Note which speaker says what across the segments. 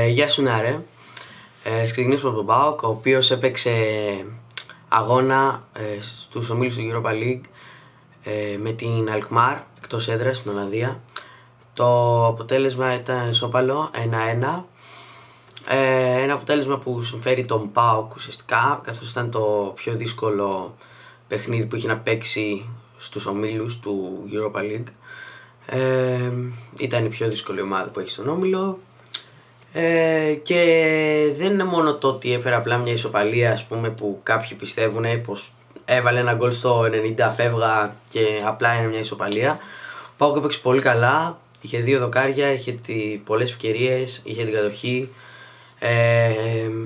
Speaker 1: Γεια σου Νάρε. Ξεκινήσουμε από τον ΠΑΟΚ, ο οποίος έπαιξε αγώνα στους ομίλους του Europa League με την Alkmaar εκτός έδρας στην Ολλανδία. Το αποτέλεσμα ήταν ισόπαλο 1-1. Ένα αποτέλεσμα που συμφέρει τον ΠΑΟΚ ουσιαστικά, καθώς ήταν το πιο δύσκολο παιχνίδι που είχε να παίξει στους ομίλους του Europa League. Ήταν η πιο δύσκολη ομάδα που έχει στον όμιλο. Και δεν είναι μόνο το ότι έφερε απλά μια ισοπαλία, ας πούμε, που κάποιοι πιστεύουν πως έβαλε ένα γκολ στο 90 φεύγα και απλά είναι μια ισοπαλία. Ο ΠΑΟΚ έπαιξε πολύ καλά, είχε 2 δοκάρια, είχε πολλές ευκαιρίες, είχε την κατοχή.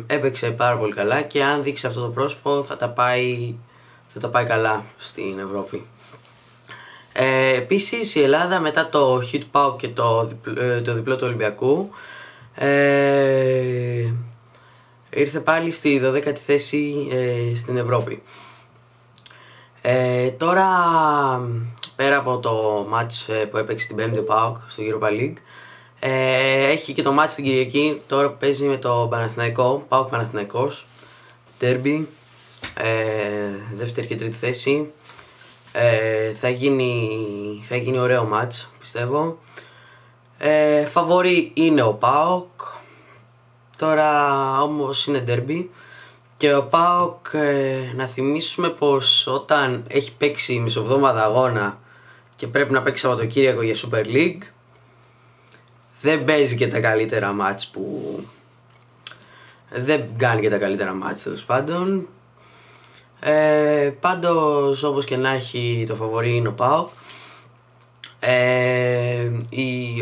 Speaker 1: Έπαιξε πάρα πολύ καλά και αν δείξει αυτό το πρόσωπο θα τα πάει καλά στην Ευρώπη. Επίσης η Ελλάδα μετά το hit ΠΑΟΚ και το διπλό του Ολυμπιακού ήρθε πάλι στη 12η θέση στην Ευρώπη. Τώρα πέρα από το match που έπαιξε την 5η ο ΠΑΟΚ στο Europa League, έχει και το match την Κυριακή τώρα που παίζει με το Παναθηναϊκό, ΠΑΟΚ Παναθηναϊκός, derby, δεύτερη και τρίτη θέση. Θα γίνει ωραίο match, πιστεύω. Φαβορί είναι ο ΠΑΟΚ. Τώρα όμως είναι derby και ο ΠΑΟΚ, να θυμίσουμε πως όταν έχει παίξει μισοβδόμαδα αγώνα και πρέπει να παίξει Σαββατοκύριακο για Super League, δεν παίζει και τα καλύτερα μάτς δεν κάνει και τα καλύτερα μάτς, τέλος πάντων. Πάντως όπως και να έχει, το φαβορί είναι ο ΠΑΟΚ.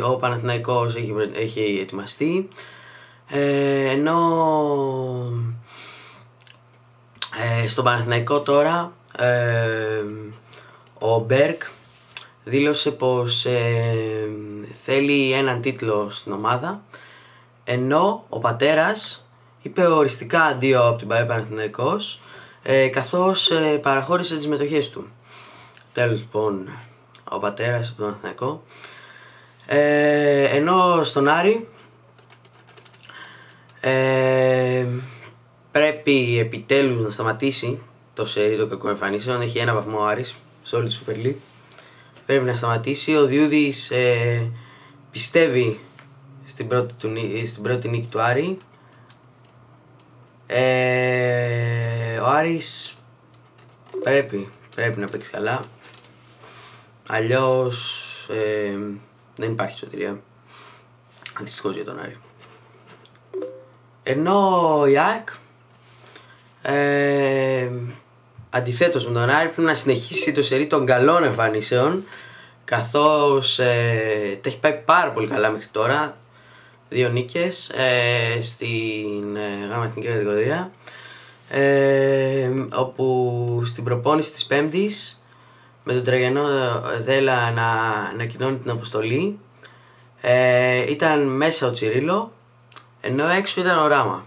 Speaker 1: Ο Παναθηναϊκός έχει ετοιμαστεί, ενώ στον Παναθηναϊκό τώρα ο Μπέρκ δήλωσε πως θέλει έναν τίτλο στην ομάδα, ενώ ο πατέρας είπε οριστικά αντίο από την ΠΑΕ Παναθηναϊκός, καθώς παραχώρησε τις μετοχές του. Τέλος λοιπόν ο πατέρας από τον Παναθηναϊκό. Ενώ στον Άρη πρέπει επιτέλους να σταματήσει το σερί των κακών εμφανίσεων. Έχει 1 βαθμό ο Άρης σε όλη τη Super League. Πρέπει να σταματήσει. Ο Διούδης πιστεύει στην πρώτη νίκη του Άρη. Ο Άρης πρέπει να παίξει καλά, αλλιώς δεν υπάρχει σωτηρία, δυστυχώς για τον Άρη. Ενώ η ΑΕΚ αντιθέτως με τον Άρη πρέπει να συνεχίσει το σερί των καλών εμφανίσεων, καθώς τα έχει πάει πάρα πολύ καλά μέχρι τώρα. 2 νίκες στην γάμα εθνική κατηγορία, όπου στην προπόνηση της Πέμπτης με τον Τραγιανό Δέλα να ανακοινώνει την αποστολή, ήταν μέσα ο Τσιρίλο, ενώ έξω ήταν ο Ράμα.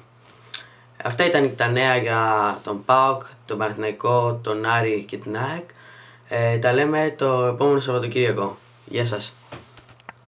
Speaker 1: Αυτά ήταν τα νέα για τον ΠΑΟΚ, τον Παναθηναϊκό, τον Άρη και την ΑΕΚ. Τα λέμε το επόμενο Σαββατοκύριακο. Γεια σας.